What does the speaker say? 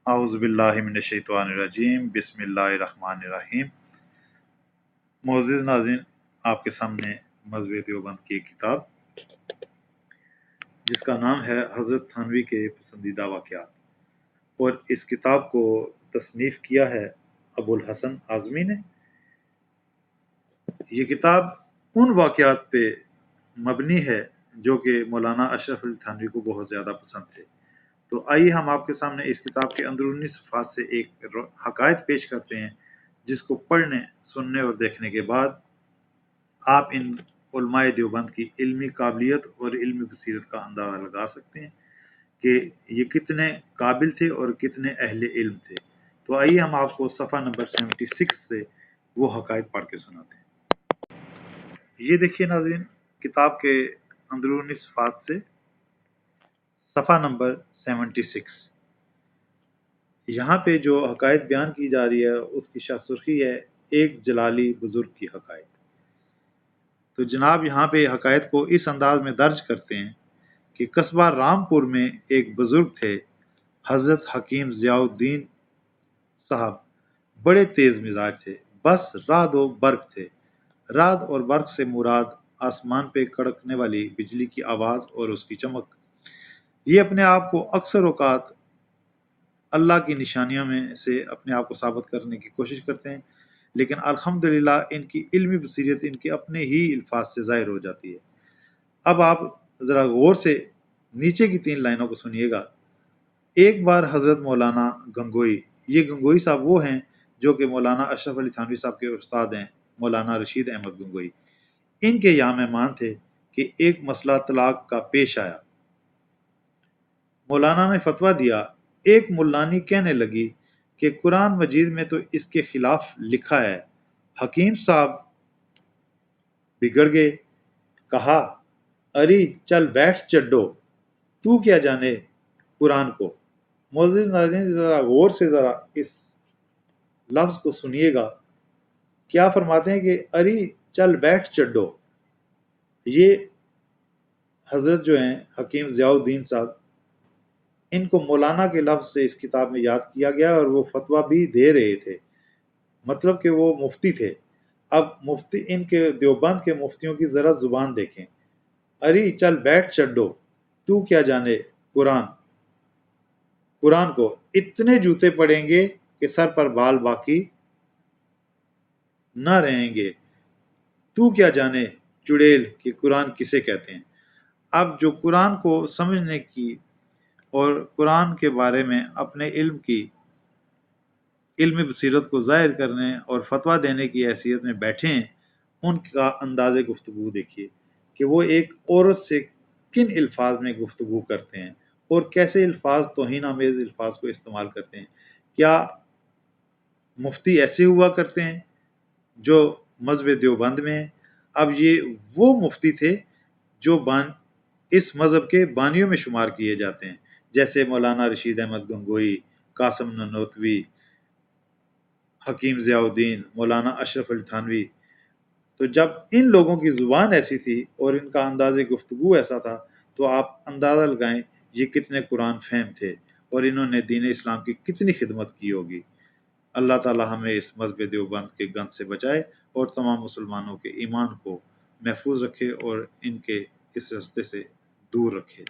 اعوذ باللہ من الشیطان الرجیم بسم اللہ الرحمن الرحیم۔ معزز ناظرین، آپ کے سامنے مذہب دیوبند کی ایک کتاب جس کا نام ہے حضرت تھانوی کے پسندیدہ واقعات، اور اس کتاب کو تصنیف کیا ہے ابو الحسن اعظمی نے۔ یہ کتاب ان واقعات پہ مبنی ہے جو کہ مولانا اشرف علی تھانوی کو بہت زیادہ پسند تھے۔ تو آئیے ہم آپ کے سامنے اس کتاب کے اندرونی صفحات سے ایک حقائق پیش کرتے ہیں، جس کو پڑھنے، سننے اور دیکھنے کے بعد آپ ان علماء دیوبند کی علمی قابلیت اور علمی بصیرت کا اندازہ لگا سکتے ہیں کہ یہ کتنے قابل تھے اور کتنے اہل علم تھے۔ تو آئیے ہم آپ کو صفحہ نمبر 76 سے وہ حقائق پڑھ کے سناتے ہیں۔ یہ دیکھیے ناظرین، کتاب کے اندرونی صفحات سے صفحہ نمبر 76۔ یہاں پہ جو حقائق بیان کی جا رہی ہے اس کی شاہ سرخی ہے ایک جلالی بزرگ کی حقائق۔ تو جناب یہاں پہ حقائق کو اس انداز میں درج کرتے ہیں کہ قصبہ رامپور میں ایک بزرگ تھے، حضرت حکیم ضیاء الدین صاحب، بڑے تیز مزاج تھے، بس رعد و برق تھے۔ رعد اور برق سے مراد آسمان پہ کڑکنے والی بجلی کی آواز اور اس کی چمک۔ یہ اپنے آپ کو اکثر اوقات اللہ کی نشانیوں میں سے اپنے آپ کو ثابت کرنے کی کوشش کرتے ہیں، لیکن الحمدللہ ان کی علمی بصیرت ان کے اپنے ہی الفاظ سے ظاہر ہو جاتی ہے۔ اب آپ ذرا غور سے نیچے کی 3 لائنوں کو سنیے گا۔ ایک بار حضرت مولانا گنگوئی، یہ گنگوئی صاحب وہ ہیں جو کہ مولانا اشرف علی تھانوی صاحب کے استاد ہیں، مولانا رشید احمد گنگوئی، ان کے یہاں مہمان تھے کہ ایک مسئلہ طلاق کا پیش آیا۔ مولانا نے فتویٰ دیا۔ ایک ملانی کہنے لگی کہ قرآن مجید میں تو اس کے خلاف لکھا ہے۔ حکیم صاحب بگڑ گئے، کہا اری چل بیٹھ چڈو، تو کیا جانے قرآن کو۔ معزز ناظرین ذرا غور سے ذرا اس لفظ کو سنیے گا، کیا فرماتے ہیں کہ اری چل بیٹھ چڈو۔ یہ حضرت جو ہیں حکیم ضیاء الدین صاحب، ان کو مولانا کے لفظ سے اس کتاب میں یاد کیا گیا اور وہ فتویٰ بھی دے رہے تھے، مطلب کہ وہ مفتی تھے۔ اب مفتی، ان کے دیوبند کے مفتیوں کی ذرا زبان دیکھیں۔ اری چل بیٹھ چڈو، تو کیا جانے قرآن کو، اتنے جوتے پڑیں گے کہ سر پر بال باقی نہ رہیں گے۔ تو کیا جانے چڑیل کہ قرآن کسے کہتے ہیں۔ اب جو قرآن کو سمجھنے کی اور قرآن کے بارے میں اپنے علم کی علمی بصیرت کو ظاہر کرنے اور فتویٰ دینے کی حیثیت میں بیٹھے ہیں، ان کا انداز گفتگو دیکھیے کہ وہ ایک عورت سے کن الفاظ میں گفتگو کرتے ہیں اور کیسے الفاظ توہین آمیز الفاظ کو استعمال کرتے ہیں۔ کیا مفتی ایسے ہوا کرتے ہیں جو مذہب دیوبند میں ہیں؟ اب یہ وہ مفتی تھے جو اس مذہب کے بانیوں میں شمار کیے جاتے ہیں، جیسے مولانا رشید احمد گنگوئی، قاسم ننوتوی، حکیم ضیاء الدین، مولانا اشرف علی تھانوی۔ تو جب ان لوگوں کی زبان ایسی تھی اور ان کا انداز گفتگو ایسا تھا تو آپ اندازہ لگائیں یہ کتنے قرآن فہم تھے اور انہوں نے دین اسلام کی کتنی خدمت کی ہوگی۔ اللہ تعالی ہمیں اس مذہب دیوبند کے گند سے بچائے اور تمام مسلمانوں کے ایمان کو محفوظ رکھے اور ان کے اس رستے سے دور رکھے۔